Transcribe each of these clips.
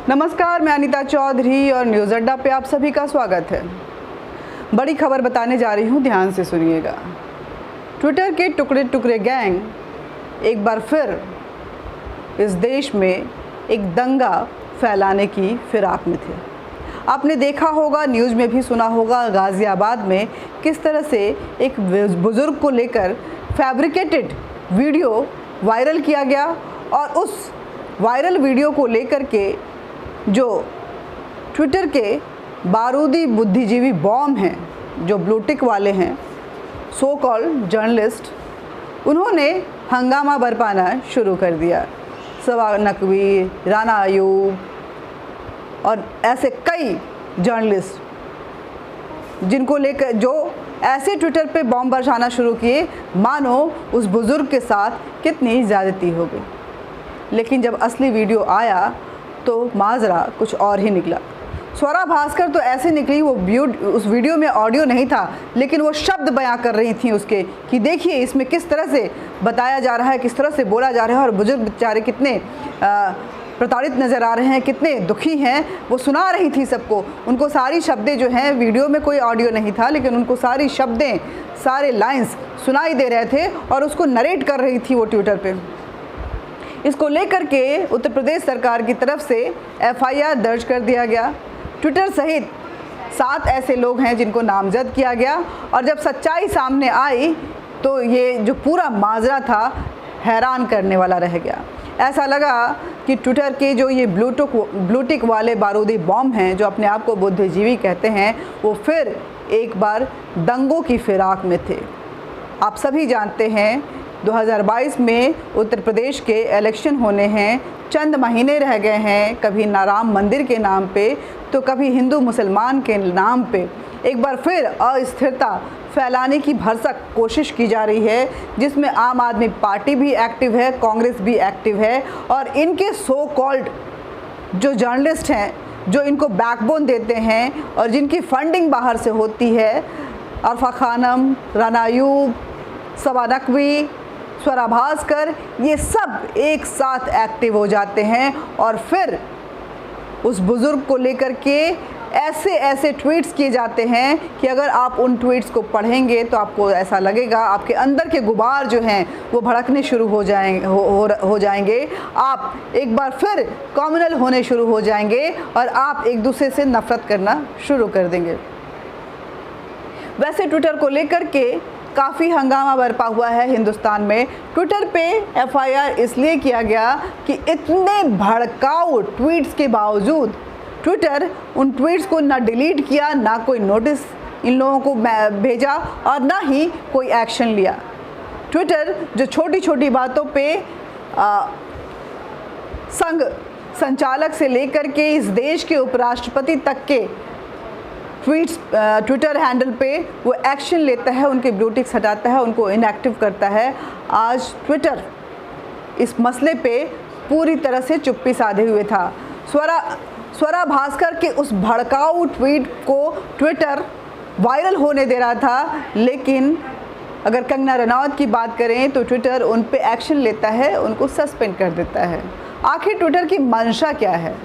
नमस्कार, मैं अनीता चौधरी और न्यूज़ अड्डा पे आप सभी का स्वागत है। बड़ी खबर बताने जा रही हूँ, ध्यान से सुनिएगा। ट्विटर के टुकड़े टुकड़े गैंग एक बार फिर इस देश में एक दंगा फैलाने की फिराक में थे। आपने देखा होगा, न्यूज़ में भी सुना होगा, गाज़ियाबाद में किस तरह से एक बुज़ुर्ग को लेकर फैब्रिकेटेड वीडियो वायरल किया गया और उस वायरल वीडियो को लेकर के जो ट्विटर के बारूदी बुद्धिजीवी बॉम्ब हैं, जो ब्लूटिक वाले हैं, सो कॉल्ड जर्नलिस्ट, उन्होंने हंगामा बरपाना शुरू कर दिया। सबा नकवी, राना अयूब और ऐसे कई जर्नलिस्ट जिनको लेकर जो ऐसे ट्विटर पे बॉम्ब बरसाना शुरू किए मानो उस बुज़ुर्ग के साथ कितनी ज़्यादती हो गई। लेकिन जब असली वीडियो आया तो माजरा कुछ और ही निकला। स्वरा भास्कर तो ऐसे निकली, वो उस वीडियो में ऑडियो नहीं था, लेकिन वो शब्द बयां कर रही थी उसके कि देखिए इसमें किस तरह से बताया जा रहा है, किस तरह से बोला जा रहा है और बुजुर्ग बेचारे कितने प्रताड़ित नज़र आ रहे हैं, कितने दुखी हैं। वो सुना रही थी सबको, उनको सारी शब्दें जो हैं, वीडियो में कोई ऑडियो नहीं था लेकिन उनको सारी शब्दें, सारे लाइन्स सुनाई दे रहे थे और उसको नरेट कर रही थी वो ट्विटर पे। इसको लेकर के उत्तर प्रदेश सरकार की तरफ से FIR दर्ज कर दिया गया। ट्विटर सहित 7 ऐसे लोग हैं जिनको नामजद किया गया और जब सच्चाई सामने आई तो ये जो पूरा माजरा था हैरान करने वाला रह गया। ऐसा लगा कि ट्विटर के जो ये ब्लूटिक वाले बारूदी बॉम्ब हैं, जो अपने आप को बुद्धिजीवी कहते हैं, वो फिर एक बार दंगों की फिराक में थे। आप सभी जानते हैं 2022 में उत्तर प्रदेश के इलेक्शन होने हैं, चंद महीने रह गए हैं। कभी राम मंदिर के नाम पे तो कभी हिंदू मुसलमान के नाम पे एक बार फिर अस्थिरता फैलाने की भरसक कोशिश की जा रही है, जिसमें आम आदमी पार्टी भी एक्टिव है, कांग्रेस भी एक्टिव है और इनके सो कॉल्ड जो जर्नलिस्ट हैं, जो इनको बैकबोन देते हैं और जिनकी फंडिंग बाहर से होती है, अरफा खानम, राना अयूब, सबा नकवी, स्वरा भास्कर, ये सब एक साथ एक्टिव हो जाते हैं और फिर उस बुज़ुर्ग को लेकर के ऐसे ट्वीट्स किए जाते हैं कि अगर आप उन ट्वीट्स को पढ़ेंगे तो आपको ऐसा लगेगा, आपके अंदर के गुबार जो हैं वो भड़कने शुरू हो जाएंगे। आप एक बार फिर कॉम्युनल होने शुरू हो जाएंगे और आप एक दूसरे से नफरत करना शुरू कर देंगे। वैसे ट्विटर को लेकर के काफ़ी हंगामा बरपा हुआ है हिंदुस्तान में। ट्विटर पे FIR इसलिए किया गया कि इतने भड़काऊ ट्वीट्स के बावजूद ट्विटर उन ट्वीट्स को ना डिलीट किया, ना कोई नोटिस इन लोगों को भेजा और ना ही कोई एक्शन लिया। ट्विटर जो छोटी छोटी बातों पे संघ संचालक से लेकर के इस देश के उपराष्ट्रपति तक के ट्विटर हैंडल पे वो एक्शन लेता है, उनके ब्लूटिक्स हटाता है, उनको इनएक्टिव करता है। आज ट्विटर इस मसले पे पूरी तरह से चुप्पी साधे हुए था। स्वरा भास्कर के उस भड़काऊ ट्वीट को ट्विटर वायरल होने दे रहा था, लेकिन अगर कंगना रनौत की बात करें तो ट्विटर उन पे एक्शन लेता है, उनको सस्पेंड कर देता है। आखिर ट्विटर की मंशा क्या है?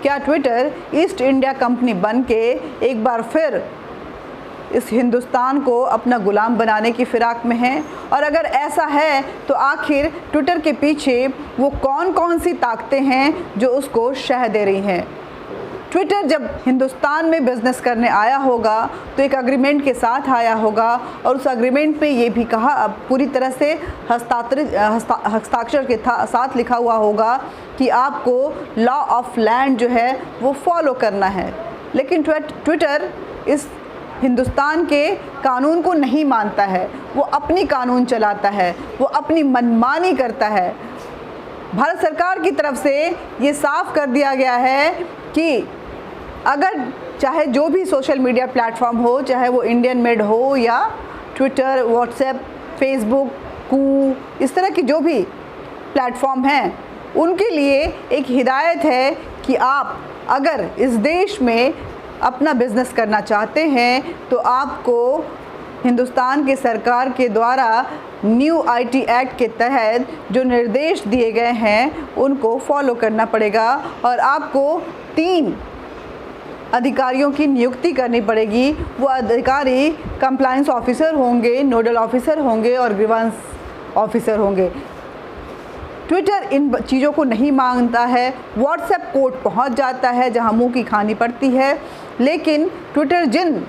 क्या ट्विटर ईस्ट इंडिया कंपनी बन के एक बार फिर इस हिंदुस्तान को अपना गुलाम बनाने की फिराक में है? और अगर ऐसा है तो आखिर ट्विटर के पीछे वो कौन सी ताकतें हैं जो उसको शह दे रही हैं? ट्विटर जब हिंदुस्तान में बिज़नेस करने आया होगा तो एक एग्रीमेंट के साथ आया होगा और उस एग्रीमेंट पे ये भी कहा, अब पूरी तरह से हस्ताक्षर के साथ लिखा हुआ होगा कि आपको लॉ ऑफ लैंड जो है वो फॉलो करना है। लेकिन ट्विटर इस हिंदुस्तान के कानून को नहीं मानता है, वो अपनी कानून चलाता है, वो अपनी मनमानी करता है। भारत सरकार की तरफ से ये साफ कर दिया गया है कि अगर चाहे जो भी सोशल मीडिया प्लेटफॉर्म हो, चाहे वो इंडियन मेड हो या ट्विटर, व्हाट्सएप, फेसबुक, इस तरह की जो भी प्लेटफॉर्म हैं, उनके लिए एक हिदायत है कि आप अगर इस देश में अपना बिज़नेस करना चाहते हैं तो आपको हिंदुस्तान की सरकार के द्वारा न्यू आईटी एक्ट के तहत जो निर्देश दिए गए हैं उनको फॉलो करना पड़ेगा और आपको 3 अधिकारियों की नियुक्ति करनी पड़ेगी। वो अधिकारी कंप्लायंस ऑफिसर होंगे, नोडल ऑफिसर होंगे और ग्रीवांस ऑफिसर होंगे। ट्विटर इन चीज़ों को नहीं मांगता है। व्हाट्सएप कोड पहुंच जाता है जहां मुंह की खानी पड़ती है, लेकिन ट्विटर जिन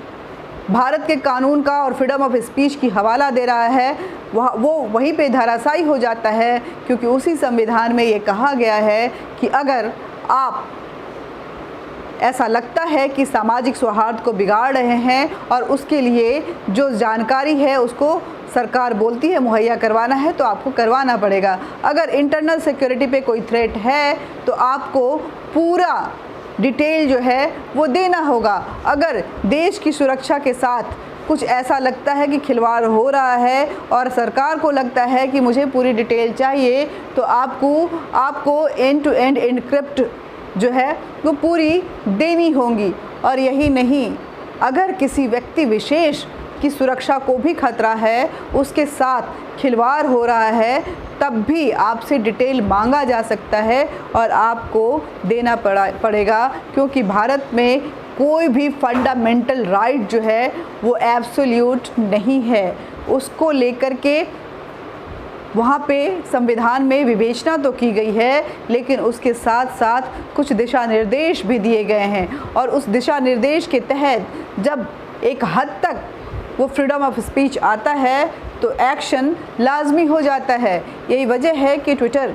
भारत के कानून का और फ्रीडम ऑफ स्पीच की हवाला दे रहा है वो वहीं पे धराशायी हो जाता है, क्योंकि उसी संविधान में ये कहा गया है कि अगर आप ऐसा लगता है कि सामाजिक सौहार्द को बिगाड़ रहे हैं और उसके लिए जो जानकारी है उसको सरकार बोलती है मुहैया करवाना है तो आपको करवाना पड़ेगा। अगर इंटरनल सिक्योरिटी पे कोई थ्रेट है तो आपको पूरा डिटेल जो है वो देना होगा। अगर देश की सुरक्षा के साथ कुछ ऐसा लगता है कि खिलवाड़ हो रहा है और सरकार को लगता है कि मुझे पूरी डिटेल चाहिए, तो आपको एंड टू एंड एनक्रिप्ट जो है वो पूरी देनी होंगी। और यही नहीं, अगर किसी व्यक्ति विशेष की सुरक्षा को भी खतरा है, उसके साथ खिलवाड़ हो रहा है, तब भी आपसे डिटेल मांगा जा सकता है और आपको देना पड़ेगा, क्योंकि भारत में कोई भी फंडामेंटल राइट जो है वो एब्सोल्यूट नहीं है। उसको लेकर के वहाँ पे संविधान में विवेचना तो की गई है, लेकिन उसके साथ साथ कुछ दिशा निर्देश भी दिए गए हैं और उस दिशा निर्देश के तहत जब एक हद तक वो फ्रीडम ऑफ स्पीच आता है तो एक्शन लाजमी हो जाता है। यही वजह है कि ट्विटर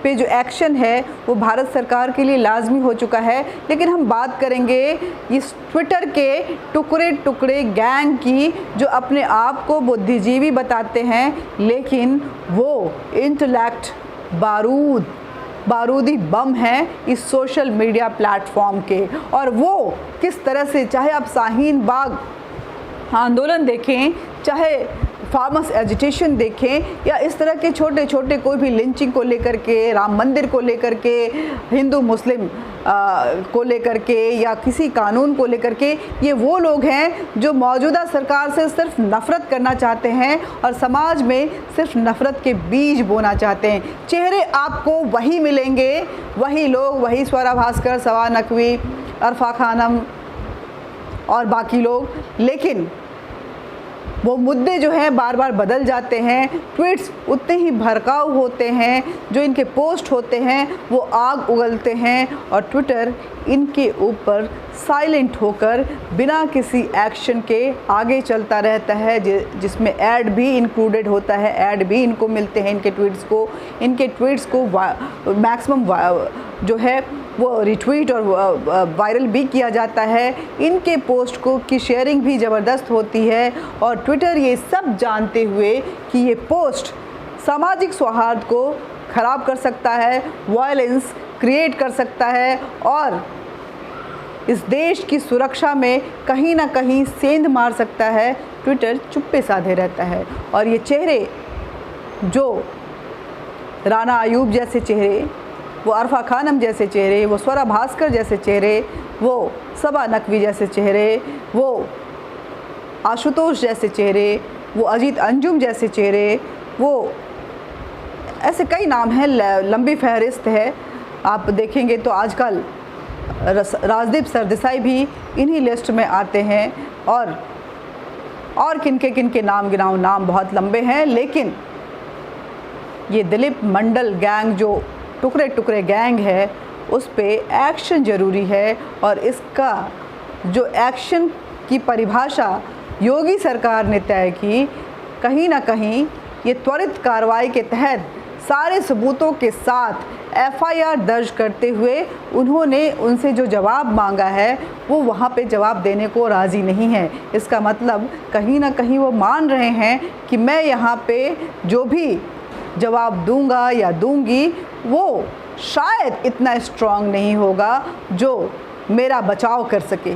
पे जो एक्शन है वो भारत सरकार के लिए लाजमी हो चुका है। लेकिन हम बात करेंगे इस ट्विटर के टुकड़े टुकड़े गैंग की, जो अपने आप को बुद्धिजीवी बताते हैं, लेकिन वो इंटेलेक्ट बारूदी बम हैं इस सोशल मीडिया प्लेटफॉर्म के। और वो किस तरह से, चाहे आप शाहीन बाग आंदोलन देखें, चाहे फार्मर्स एजिटेशन देखें, या इस तरह के छोटे छोटे कोई भी लिंचिंग को लेकर के, राम मंदिर को लेकर के, हिंदू मुस्लिम को लेकर के, या किसी कानून को लेकर के, ये वो लोग हैं जो मौजूदा सरकार से सिर्फ नफ़रत करना चाहते हैं और समाज में सिर्फ नफ़रत के बीज बोना चाहते हैं। चेहरे आपको वही मिलेंगे, वही लोग, वही स्वरा भास्कर, सवा नकवी, अरफा खानम और बाकी लोग, लेकिन वो मुद्दे जो हैं बार बार बदल जाते हैं। ट्वीट्स उतने ही भड़काऊ होते हैं, जो इनके पोस्ट होते हैं वो आग उगलते हैं, और ट्विटर इनके ऊपर साइलेंट होकर बिना किसी एक्शन के आगे चलता रहता है, जिसमें ऐड भी इंक्लूडेड होता है। ऐड भी इनको मिलते हैं इनके ट्वीट्स को मैक्सिमम जो है वो रिट्वीट और वायरल भी किया जाता है। इनके पोस्ट की शेयरिंग भी ज़बरदस्त होती है, और ट्विटर ये सब जानते हुए कि ये पोस्ट सामाजिक सौहार्द को ख़राब कर सकता है, वायलेंस क्रिएट कर सकता है और इस देश की सुरक्षा में कहीं ना कहीं सेंध मार सकता है, ट्विटर चुप्पे साधे रहता है। और ये चेहरे, जो राना अयूब जैसे चेहरे, वो अरफा खानम जैसे चेहरे, वो स्वरा भास्कर जैसे चेहरे, वो सबा नकवी जैसे चेहरे, वो आशुतोष जैसे चेहरे, वो अजीत अंजुम जैसे चेहरे, वो ऐसे कई नाम हैं, लंबी फहरिस्त है। आप देखेंगे तो आजकल राजदीप सरदेसाई भी इन्हीं लिस्ट में आते हैं, और किनके नाम गिनाऊं, नाम बहुत लंबे हैं। लेकिन ये दिलीप मंडल गैंग, जो टुकड़े टुकड़े गैंग है, उस पे एक्शन ज़रूरी है। और इसका जो एक्शन की परिभाषा योगी सरकार ने तय की, कहीं ना कहीं ये त्वरित कार्रवाई के तहत सारे सबूतों के साथ FIR दर्ज करते हुए उन्होंने उनसे जो जवाब मांगा है वो वहाँ पे जवाब देने को राज़ी नहीं है। इसका मतलब कहीं ना कहीं वो मान रहे हैं कि मैं यहाँ पे जो भी जवाब दूंगा या दूंगी वो शायद इतना स्ट्रांग नहीं होगा जो मेरा बचाव कर सके।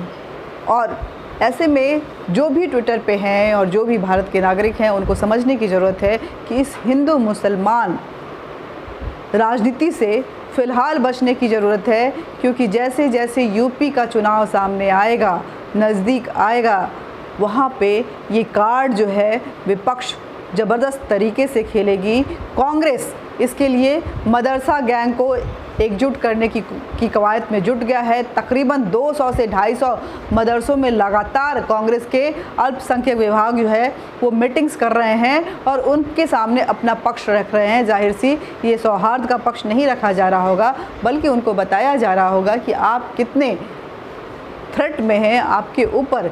और ऐसे में जो भी ट्विटर पे हैं और जो भी भारत के नागरिक हैं, उनको समझने की ज़रूरत है कि इस हिंदू मुसलमान राजनीति से फ़िलहाल बचने की ज़रूरत है, क्योंकि जैसे जैसे यूपी का चुनाव सामने आएगा, नज़दीक आएगा, वहाँ पे ये कार्ड जो है विपक्ष ज़बरदस्त तरीके से खेलेगी। कांग्रेस इसके लिए मदरसा गैंग को एकजुट करने की कवायद में जुट गया है। तकरीबन 200 से 250 मदरसों में लगातार कांग्रेस के अल्पसंख्यक विभाग जो है वो मीटिंग्स कर रहे हैं और उनके सामने अपना पक्ष रख रहे हैं। जाहिर सी ये सौहार्द का पक्ष नहीं रखा जा रहा होगा, बल्कि उनको बताया जा रहा होगा कि आप कितने थ्रेट में हैं, आपके ऊपर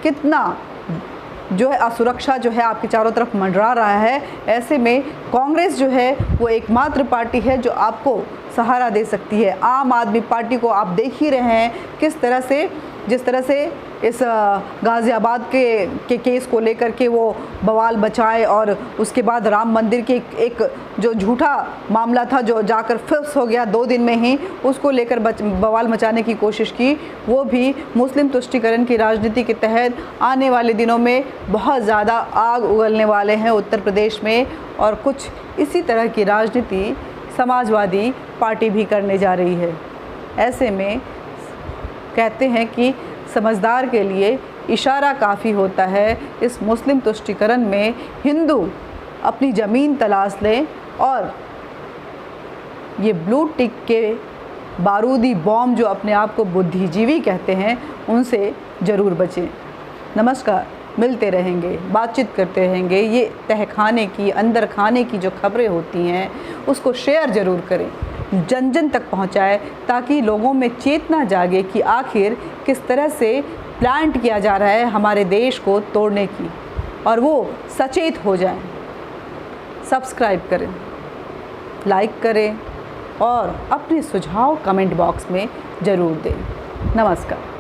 कितना जो है असुरक्षा जो है आपके चारों तरफ मंडरा रहा है। ऐसे में कांग्रेस जो है वो एकमात्र पार्टी है जो आपको सहारा दे सकती है। आम आदमी पार्टी को आप देख ही रहे हैं जिस तरह से इस गाज़ियाबाद के केस को लेकर के वो बवाल बचाए और उसके बाद राम मंदिर के एक जो झूठा मामला था जो जाकर फिक्स हो गया 2 दिन में ही, उसको लेकर बवाल मचाने की कोशिश की। वो भी मुस्लिम तुष्टीकरण की राजनीति के तहत आने वाले दिनों में बहुत ज़्यादा आग उगलने वाले हैं उत्तर प्रदेश में, और कुछ इसी तरह की राजनीति समाजवादी पार्टी भी करने जा रही है। ऐसे में कहते हैं कि समझदार के लिए इशारा काफ़ी होता है। इस मुस्लिम तुष्टीकरण में हिंदू अपनी ज़मीन तलाश लें और ये ब्लू टिक के बारूदी बॉम्ब जो अपने आप को बुद्धिजीवी कहते हैं उनसे ज़रूर बचें। नमस्कार, मिलते रहेंगे, बातचीत करते रहेंगे। ये तहखाने की, अंदर खाने की जो खबरें होती हैं उसको शेयर ज़रूर करें, जन जन तक पहुंचाएं, ताकि लोगों में चेतना जागे कि आखिर किस तरह से प्लांट किया जा रहा है हमारे देश को तोड़ने की, और वो सचेत हो जाएं। सब्सक्राइब करें, लाइक करें और अपने सुझाव कमेंट बॉक्स में ज़रूर दें। नमस्कार।